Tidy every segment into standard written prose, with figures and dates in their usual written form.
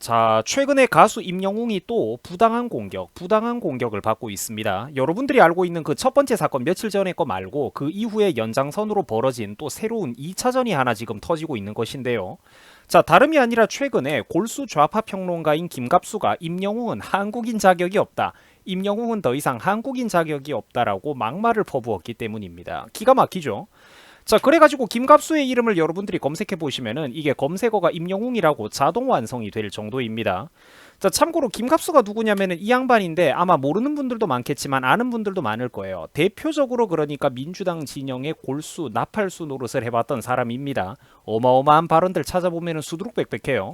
자, 최근에 가수 임영웅이 또 부당한 공격을 받고 있습니다. 여러분들이 알고 있는 그 첫 번째 사건 며칠 전에 거 말고 그 이후에 연장선으로 벌어진 또 새로운 2차전이 하나 지금 터지고 있는 것인데요. 자, 다름이 아니라 최근에 골수 좌파 평론가인 김갑수가 임영웅은 한국인 자격이 없다. 임영웅은 더 이상 한국인 자격이 없다라고 막말을 퍼부었기 때문입니다. 기가 막히죠? 자, 그래가지고 김갑수의 이름을 여러분들이 검색해 보시면은 이게 검색어가 임영웅이라고 자동 완성이 될 정도입니다. 자, 참고로 김갑수가 누구냐면은 이 양반인데 아마 모르는 분들도 많겠지만 아는 분들도 많을 거예요. 대표적으로 그러니까 민주당 진영의 골수, 나팔수 노릇을 해봤던 사람입니다. 어마어마한 발언들 찾아보면은 수두룩백백해요.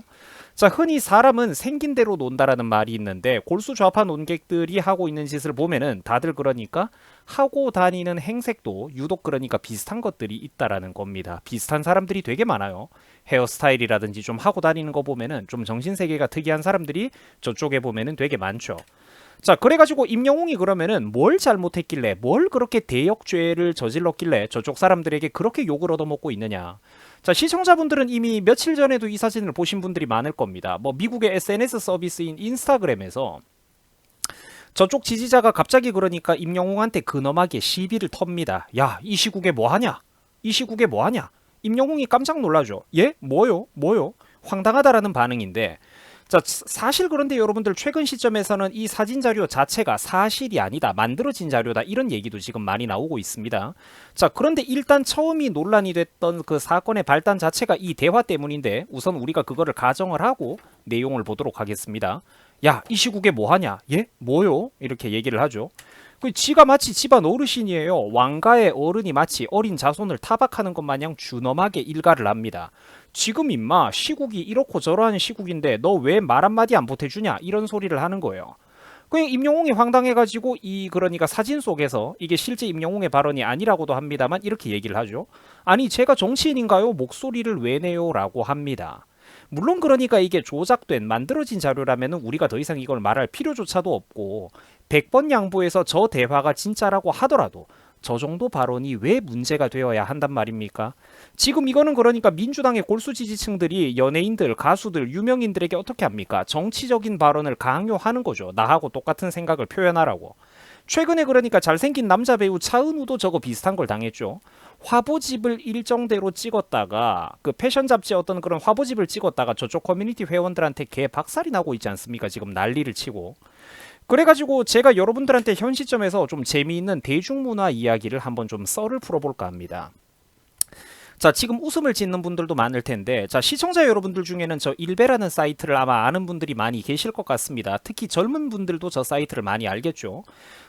자, 흔히 사람은 생긴 대로 논다라는 말이 있는데 골수 좌파 논객들이 하고 있는 짓을 보면은 다들 그러니까 하고 다니는 행색도 유독 그러니까 비슷한 것들이 있다라는 겁니다. 비슷한 사람들이 되게 많아요. 헤어스타일이라든지 좀 하고 다니는 거 보면은 좀 정신세계가 특이한 사람들이 저쪽에 보면은 되게 많죠. 자, 그래가지고 임영웅이 그러면은 뭘 잘못했길래 뭘 그렇게 대역죄를 저질렀길래 저쪽 사람들에게 그렇게 욕을 얻어먹고 있느냐. 자, 시청자분들은 이미 며칠 전에도 이 사진을 보신 분들이 많을 겁니다. 뭐 미국의 SNS 서비스인 인스타그램에서 저쪽 지지자가 갑자기 그러니까 임영웅한테 근엄하게 시비를 텁니다. 야, 이 시국에 뭐하냐? 이 시국에 뭐하냐? 임영웅이 깜짝 놀라죠. 예? 뭐요? 뭐요? 황당하다라는 반응인데, 자, 사실 그런데 여러분들 최근 시점에서는 이 사진 자료 자체가 사실이 아니다, 만들어진 자료다, 이런 얘기도 지금 많이 나오고 있습니다. 자, 그런데 일단 처음이 논란이 됐던 그 사건의 발단 자체가 이 대화 때문인데 우선 우리가 그거를 가정을 하고 내용을 보도록 하겠습니다. 야, 이 시국에 뭐하냐? 예? 뭐요? 이렇게 얘기를 하죠. 그 지가 마치 집안 어르신이에요. 왕가의 어른이 마치 어린 자손을 타박하는 것 마냥 준엄하게 일가를 합니다. 지금 임마 시국이 이렇고 저러한 시국인데 너 왜 말 한마디 안 보태주냐, 이런 소리를 하는 거예요. 그냥 임영웅이 황당해가지고 이 그러니까 사진 속에서 이게 실제 임영웅의 발언이 아니라고도 합니다만 이렇게 얘기를 하죠. 아니 제가 정치인인가요? 목소리를 왜 내요? 라고 합니다. 물론 그러니까 이게 조작된 만들어진 자료라면 우리가 더 이상 이걸 말할 필요조차도 없고 100번 양보해서 저 대화가 진짜라고 하더라도 저 정도 발언이 왜 문제가 되어야 한단 말입니까? 지금 이거는 그러니까 민주당의 골수 지지층들이 연예인들, 가수들, 유명인들에게 어떻게 합니까? 정치적인 발언을 강요하는 거죠. 나하고 똑같은 생각을 표현하라고. 최근에 그러니까 잘생긴 남자 배우 차은우도 저거 비슷한 걸 당했죠. 화보집을 일정대로 찍었다가 그 패션 잡지 어떤 그런 화보집을 찍었다가 저쪽 커뮤니티 회원들한테 개 박살이 나고 있지 않습니까? 지금 난리를 치고. 그래가지고 제가 여러분들한테 현 시점에서 좀 재미있는 대중문화 이야기를 한번 좀 썰을 풀어볼까 합니다. 자, 지금 웃음을 짓는 분들도 많을 텐데, 자, 시청자 여러분들 중에는 저 일베라는 사이트를 아마 아는 분들이 많이 계실 것 같습니다. 특히 젊은 분들도 저 사이트를 많이 알겠죠.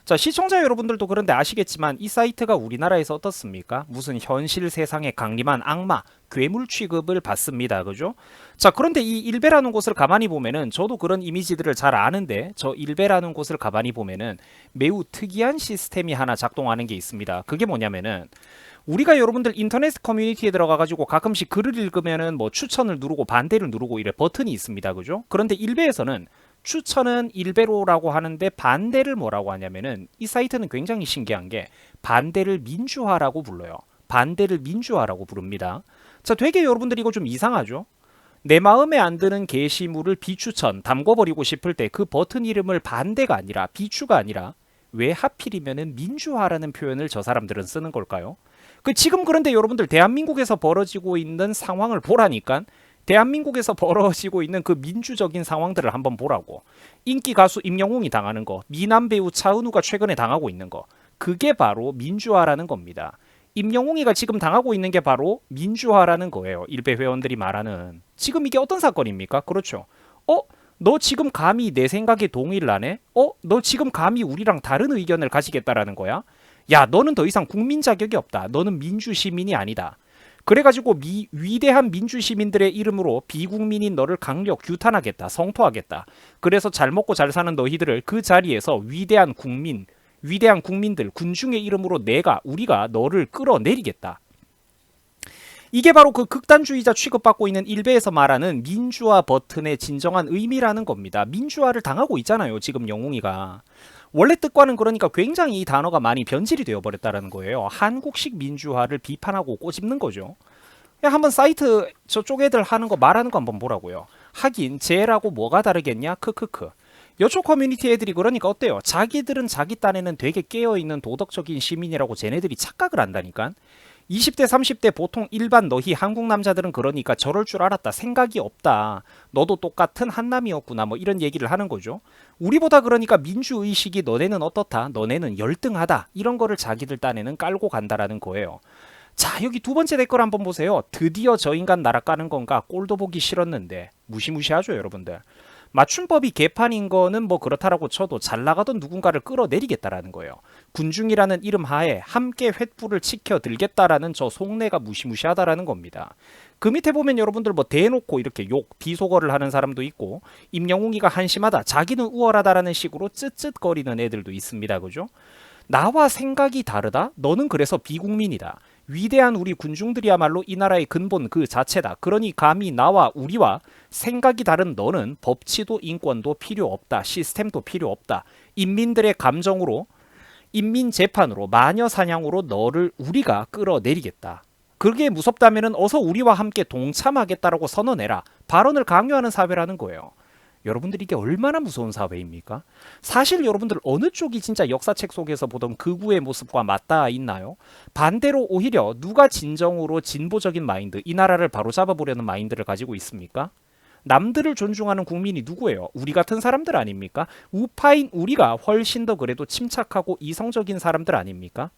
자, 시청자 여러분들도 그런데 아시겠지만 이 사이트가 우리나라에서 어떻습니까? 무슨 현실 세상에 강림한 악마, 괴물 취급을 받습니다. 그죠? 자, 그런데 이 일베라는 곳을 가만히 보면은 저도 그런 이미지들을 잘 아는데 저 일베라는 곳을 가만히 보면은 매우 특이한 시스템이 하나 작동하는 게 있습니다. 그게 뭐냐면은 우리가 여러분들 인터넷 커뮤니티에 들어가가지고 가끔씩 글을 읽으면은 뭐 추천을 누르고 반대를 누르고 이래 버튼이 있습니다. 그죠? 그런데 일베에서는 추천은 일베로라고 하는데 반대를 뭐라고 하냐면은 이 사이트는 굉장히 신기한 게 반대를 민주화라고 불러요. 반대를 민주화라고 부릅니다. 자, 되게 여러분들 이거 좀 이상하죠? 내 마음에 안 드는 게시물을 비추천, 담궈버리고 싶을 때 그 버튼 이름을 반대가 아니라 비추가 아니라 왜 하필이면은 민주화라는 표현을 저 사람들은 쓰는 걸까요? 그 지금 그런데 여러분들 대한민국에서 벌어지고 있는 상황을 보라니까. 대한민국에서 벌어지고 있는 그 민주적인 상황들을 한번 보라고. 인기 가수 임영웅이 당하는 거, 미남 배우 차은우가 최근에 당하고 있는 거, 그게 바로 민주화라는 겁니다. 임영웅이가 지금 당하고 있는 게 바로 민주화라는 거예요. 일베 회원들이 말하는. 지금 이게 어떤 사건입니까? 그렇죠. 너 지금 감히 내 생각에 동의를 안 해? 너 지금 감히 우리랑 다른 의견을 가지겠다라는 거야? 야, 너는 더 이상 국민 자격이 없다. 너는 민주시민이 아니다. 그래가지고 위대한 민주시민들의 이름으로 비국민인 너를 강력 규탄하겠다. 성토하겠다. 그래서 잘 먹고 잘 사는 너희들을 그 자리에서 위대한 국민들, 군중의 이름으로 우리가 너를 끌어내리겠다. 이게 바로 그 극단주의자 취급받고 있는 일베에서 말하는 민주화 버튼의 진정한 의미라는 겁니다. 민주화를 당하고 있잖아요, 지금 영웅이가. 원래 뜻과는 그러니까 굉장히 이 단어가 많이 변질이 되어버렸다는 거예요. 한국식 민주화를 비판하고 꼬집는 거죠. 한번 사이트 저쪽 애들 하는 거 말하는 거 한번 보라고요. 하긴 쟤라고 뭐가 다르겠냐 크크크. 여초 커뮤니티 애들이 그러니까 어때요? 자기들은 자기 딴에는 되게 깨어있는 도덕적인 시민이라고 쟤네들이 착각을 한다니까. 20대 30대 보통 일반 너희 한국 남자들은 그러니까 저럴 줄 알았다, 생각이 없다, 너도 똑같은 한남이었구나, 뭐 이런 얘기를 하는 거죠. 우리보다 그러니까 민주의식이 너네는 어떻다, 너네는 열등하다, 이런 거를 자기들 딴에는 깔고 간다라는 거예요. 자, 여기 두 번째 댓글 한번 보세요. 드디어 저 인간 날아가는 건가, 꼴도 보기 싫었는데. 무시무시하죠 여러분들. 맞춤법이 개판인 거는 뭐 그렇다라고 쳐도 잘 나가던 누군가를 끌어내리겠다라는 거예요. 군중이라는 이름 하에 함께 횃불을 지켜들겠다라는 저 속내가 무시무시하다라는 겁니다. 그 밑에 보면 여러분들 뭐 대놓고 이렇게 욕, 비속어를 하는 사람도 있고, 임영웅이가 한심하다, 자기는 우월하다라는 식으로 쯧쯧거리는 애들도 있습니다. 그죠? 나와 생각이 다르다? 너는 그래서 비국민이다. 위대한 우리 군중들이야말로 이 나라의 근본 그 자체다. 그러니 감히 나와 우리와 생각이 다른 너는 법치도 인권도 필요 없다. 시스템도 필요 없다. 인민들의 감정으로, 인민재판으로, 마녀사냥으로 너를 우리가 끌어내리겠다. 그게 무섭다면 어서 우리와 함께 동참하겠다라고 선언해라. 발언을 강요하는 사회라는 거예요. 여러분들 이게 얼마나 무서운 사회입니까? 사실 여러분들 어느 쪽이 진짜 역사책 속에서 보던 극우의 모습과 맞닿아 있나요? 반대로 오히려 누가 진정으로 진보적인 마인드, 이 나라를 바로잡아보려는 마인드를 가지고 있습니까? 남들을 존중하는 국민이 누구예요? 우리 같은 사람들 아닙니까? 우파인 우리가 훨씬 더 그래도 침착하고 이성적인 사람들 아닙니까?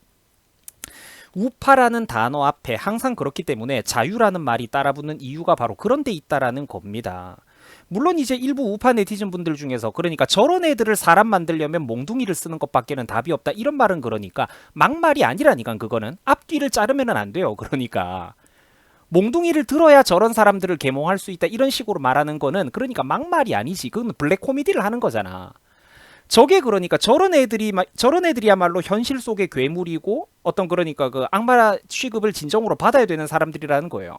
우파라는 단어 앞에 항상 그렇기 때문에 자유라는 말이 따라붙는 이유가 바로 그런 데 있다라는 겁니다. 물론 이제 일부 우파 네티즌 분들 중에서 그러니까 저런 애들을 사람 만들려면 몽둥이를 쓰는 것밖에는 답이 없다, 이런 말은 그러니까 막말이 아니라니까. 그거는 앞뒤를 자르면 안 돼요. 그러니까 몽둥이를 들어야 저런 사람들을 계몽할 수 있다, 이런 식으로 말하는 거는 그러니까 막말이 아니지. 그건 블랙 코미디를 하는 거잖아. 저게 그러니까 저런 애들이야말로 현실 속의 괴물이고 어떤 그러니까 그 악마 취급을 진정으로 받아야 되는 사람들이라는 거예요.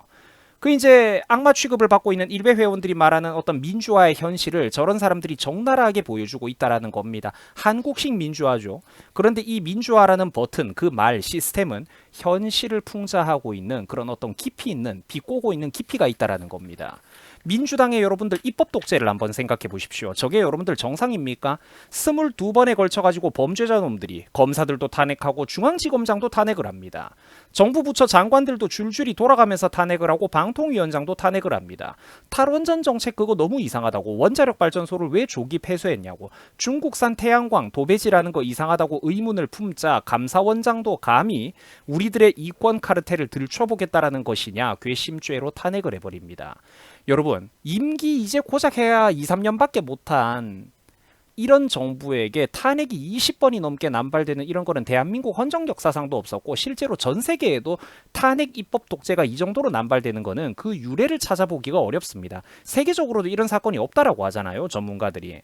그 이제 악마 취급을 받고 있는 일베 회원들이 말하는 어떤 민주화의 현실을 저런 사람들이 적나라하게 보여주고 있다라는 겁니다. 한국식 민주화죠. 그런데 이 민주화라는 버튼, 그 말, 시스템은 현실을 풍자하고 있는 그런 어떤 깊이 있는, 비꼬고 있는 깊이가 있다라는 겁니다. 민주당의 여러분들 입법 독재를 한번 생각해 보십시오. 저게 여러분들 정상입니까? 22번에 걸쳐가지고 범죄자 놈들이 검사들도 탄핵하고 중앙지검장도 탄핵을 합니다. 정부 부처 장관들도 줄줄이 돌아가면서 탄핵을 하고 방통위원장도 탄핵을 합니다. 탈원전 정책 그거 너무 이상하다고, 원자력 발전소를 왜 조기 폐쇄했냐고, 중국산 태양광 도배지라는 거 이상하다고 의문을 품자 감사원장도 감히 우리들의 이권 카르텔을 들춰보겠다라는 것이냐 괘씸죄로 탄핵을 해버립니다. 여러분, 임기 이제 고작 해야 2, 3년밖에 못한 이런 정부에게 탄핵이 20번이 넘게 남발되는 이런 거는 대한민국 헌정 역사상도 없었고, 실제로 전 세계에도 탄핵 입법 독재가 이 정도로 남발되는 거는 그 유래를 찾아보기가 어렵습니다. 세계적으로도 이런 사건이 없다라고 하잖아요, 전문가들이.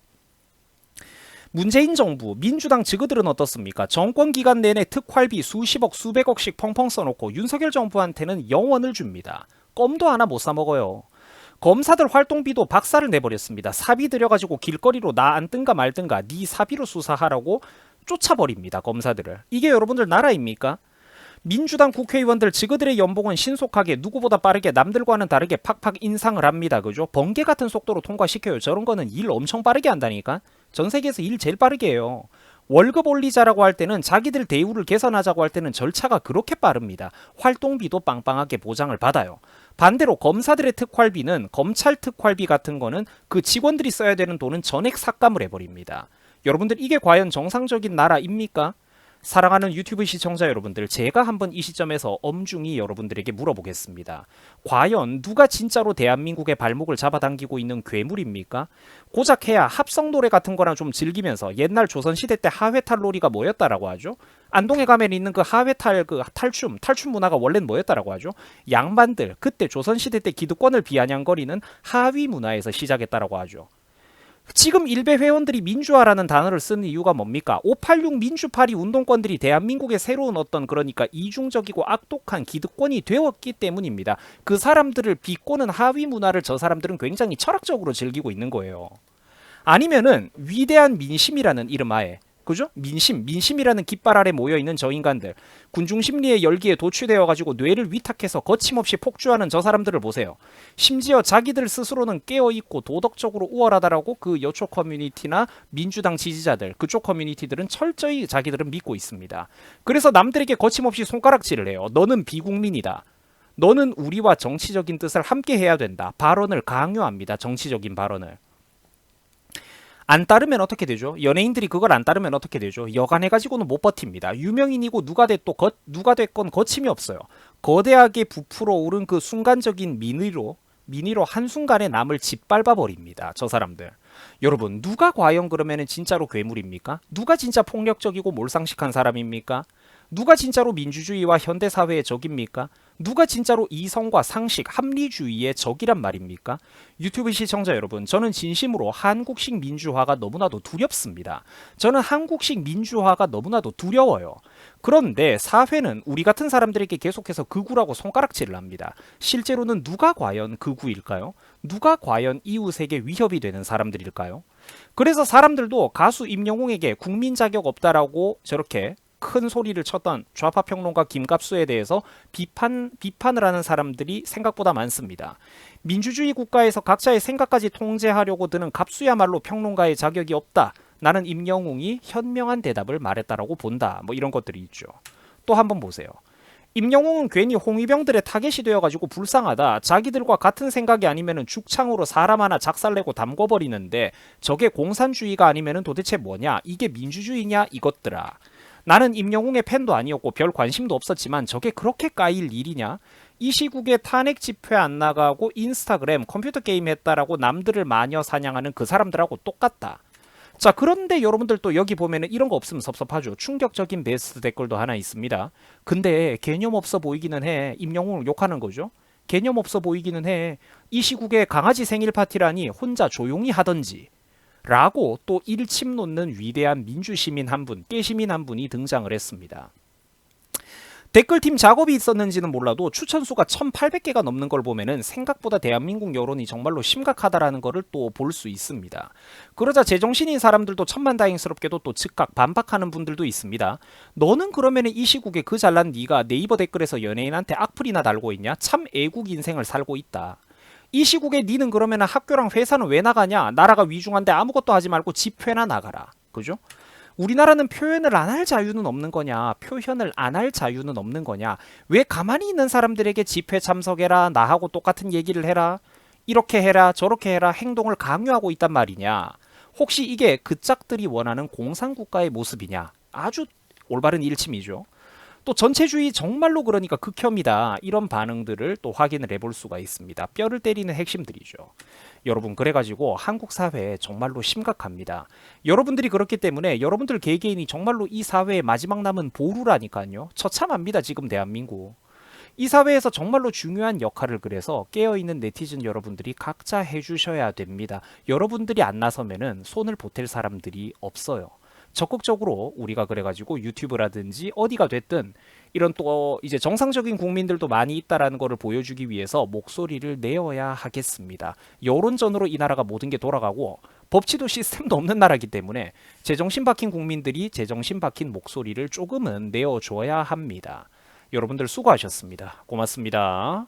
문재인 정부, 민주당 지그들은 어떻습니까? 정권 기간 내내 특활비 수십억, 수백억씩 펑펑 써놓고 윤석열 정부한테는 영원을 줍니다. 껌도 하나 못 사먹어요. 검사들 활동비도 박살을 내버렸습니다. 사비 들여가지고 길거리로 나 안 뜬가 말든가 네 사비로 수사하라고 쫓아버립니다. 검사들을. 이게 여러분들 나라입니까? 민주당 국회의원들 지그들의 연봉은 신속하게 누구보다 빠르게 남들과는 다르게 팍팍 인상을 합니다. 그죠? 번개 같은 속도로 통과시켜요. 저런 거는 일 엄청 빠르게 한다니까. 전 세계에서 일 제일 빠르게 해요. 월급 올리자라고 할 때는, 자기들 대우를 개선하자고 할 때는 절차가 그렇게 빠릅니다. 활동비도 빵빵하게 보장을 받아요. 반대로 검사들의 특활비는, 검찰 특활비 같은 거는 그 직원들이 써야 되는 돈은 전액 삭감을 해버립니다. 여러분들 이게 과연 정상적인 나라입니까? 사랑하는 유튜브 시청자 여러분들, 제가 한번 이 시점에서 엄중히 여러분들에게 물어보겠습니다. 과연 누가 진짜로 대한민국의 발목을 잡아당기고 있는 괴물입니까? 고작 해야 합성 노래 같은 거랑 좀 즐기면서 옛날 조선시대 때 하회탈 놀이가 뭐였다라고 하죠? 안동에 가면 있는 그 하회탈 그 탈춤 문화가 원래는 뭐였다라고 하죠? 양반들, 그때 조선시대 때 기득권을 비아냥거리는 하위 문화에서 시작했다라고 하죠. 지금 일베 회원들이 민주화라는 단어를 쓰는 이유가 뭡니까? 586 민주파리 운동권들이 대한민국의 새로운 어떤 그러니까 이중적이고 악독한 기득권이 되었기 때문입니다. 그 사람들을 비꼬는 하위 문화를 저 사람들은 굉장히 철학적으로 즐기고 있는 거예요. 아니면은 위대한 민심이라는 이름 하에 그죠? 민심이라는 깃발 아래 모여있는 저 인간들, 군중심리의 열기에 도취되어가지고 뇌를 위탁해서 거침없이 폭주하는 저 사람들을 보세요. 심지어 자기들 스스로는 깨어있고 도덕적으로 우월하다라고 그 여초 커뮤니티나 민주당 지지자들, 그쪽 커뮤니티들은 철저히 자기들은 믿고 있습니다. 그래서 남들에게 거침없이 손가락질을 해요. 너는 비국민이다. 너는 우리와 정치적인 뜻을 함께 해야 된다. 발언을 강요합니다. 정치적인 발언을. 안 따르면 어떻게 되죠? 연예인들이 그걸 안 따르면 어떻게 되죠? 여간해가지고는 못 버팁니다. 유명인이고 누가 됐건 거침이 없어요. 거대하게 부풀어 오른 그 순간적인 민의로 한순간에 남을 짓밟아 버립니다. 저 사람들. 여러분, 누가 과연 그러면은 진짜로 괴물입니까? 누가 진짜 폭력적이고 몰상식한 사람입니까? 누가 진짜로 민주주의와 현대사회의 적입니까? 누가 진짜로 이성과 상식, 합리주의의 적이란 말입니까? 유튜브 시청자 여러분, 저는 진심으로 한국식 민주화가 너무나도 두렵습니다. 저는 한국식 민주화가 너무나도 두려워요. 그런데 사회는 우리 같은 사람들에게 계속해서 극우라고 손가락질을 합니다. 실제로는 누가 과연 극우일까요? 누가 과연 이웃에게 위협이 되는 사람들일까요? 그래서 사람들도 가수 임영웅에게 국민 자격 없다라고 저렇게 큰 소리를 쳤던 좌파 평론가 김갑수에 대해서 비판을 하는 사람들이 생각보다 많습니다. 민주주의 국가에서 각자의 생각까지 통제하려고 드는 갑수야말로 평론가의 자격이 없다. 나는 임영웅이 현명한 대답을 말했다라고 본다. 뭐 이런 것들이 있죠. 또 한번 보세요. 임영웅은 괜히 홍위병들의 타겟이 되어가지고 불쌍하다. 자기들과 같은 생각이 아니면은 죽창으로 사람 하나 작살내고 담궈버리는데 저게 공산주의가 아니면은 도대체 뭐냐? 이게 민주주의냐? 이것들아. 나는 임영웅의 팬도 아니었고 별 관심도 없었지만 저게 그렇게 까일 일이냐? 이 시국에 탄핵 집회 안 나가고 인스타그램 컴퓨터 게임 했다라고 남들을 마녀 사냥하는 그 사람들하고 똑같다. 자, 그런데 여러분들 또 여기 보면은 이런 거 없으면 섭섭하죠. 충격적인 베스트 댓글도 하나 있습니다. 근데 개념 없어 보이기는 해. 임영웅을 욕하는 거죠. 개념 없어 보이기는 해. 이 시국에 강아지 생일 파티라니 혼자 조용히 하던지. 라고 또 일침 놓는 위대한 민주시민 한 분, 깨시민 한 분이 등장을 했습니다. 댓글팀 작업이 있었는지는 몰라도 추천수가 1800개가 넘는 걸 보면은 생각보다 대한민국 여론이 정말로 심각하다라는 것을 또 볼 수 있습니다. 그러자 제정신인 사람들도 천만다행스럽게도 또 즉각 반박하는 분들도 있습니다. 너는 그러면은 이 시국에 그 잘난 네가 네이버 댓글에서 연예인한테 악플이나 달고 있냐? 참 애국 인생을 살고 있다. 이 시국에 니는 그러면 학교랑 회사는 왜 나가냐? 나라가 위중한데 아무것도 하지 말고 집회나 나가라. 그죠? 우리나라는 표현을 안 할 자유는 없는 거냐? 표현을 안 할 자유는 없는 거냐? 왜 가만히 있는 사람들에게 집회 참석해라, 나하고 똑같은 얘기를 해라, 이렇게 해라, 저렇게 해라 행동을 강요하고 있단 말이냐? 혹시 이게 그 짝들이 원하는 공산국가의 모습이냐? 아주 올바른 일침이죠. 또 전체주의 정말로 그러니까 극혐이다. 이런 반응들을 또 확인을 해볼 수가 있습니다. 뼈를 때리는 핵심들이죠. 여러분, 그래가지고 한국 사회 정말로 심각합니다. 여러분들이 그렇기 때문에 여러분들 개개인이 정말로 이 사회의 마지막 남은 보루라니까요. 처참합니다. 지금 대한민국. 이 사회에서 정말로 중요한 역할을 그래서 깨어있는 네티즌 여러분들이 각자 해주셔야 됩니다. 여러분들이 안 나서면은 손을 보탤 사람들이 없어요. 적극적으로 우리가 그래가지고 유튜브라든지 어디가 됐든 이런 또 이제 정상적인 국민들도 많이 있다라는 것을 보여주기 위해서 목소리를 내어야 하겠습니다. 여론전으로 이 나라가 모든 게 돌아가고 법치도 시스템도 없는 나라이기 때문에 제정신 박힌 국민들이 제정신 박힌 목소리를 조금은 내어줘야 합니다. 여러분들 수고하셨습니다. 고맙습니다.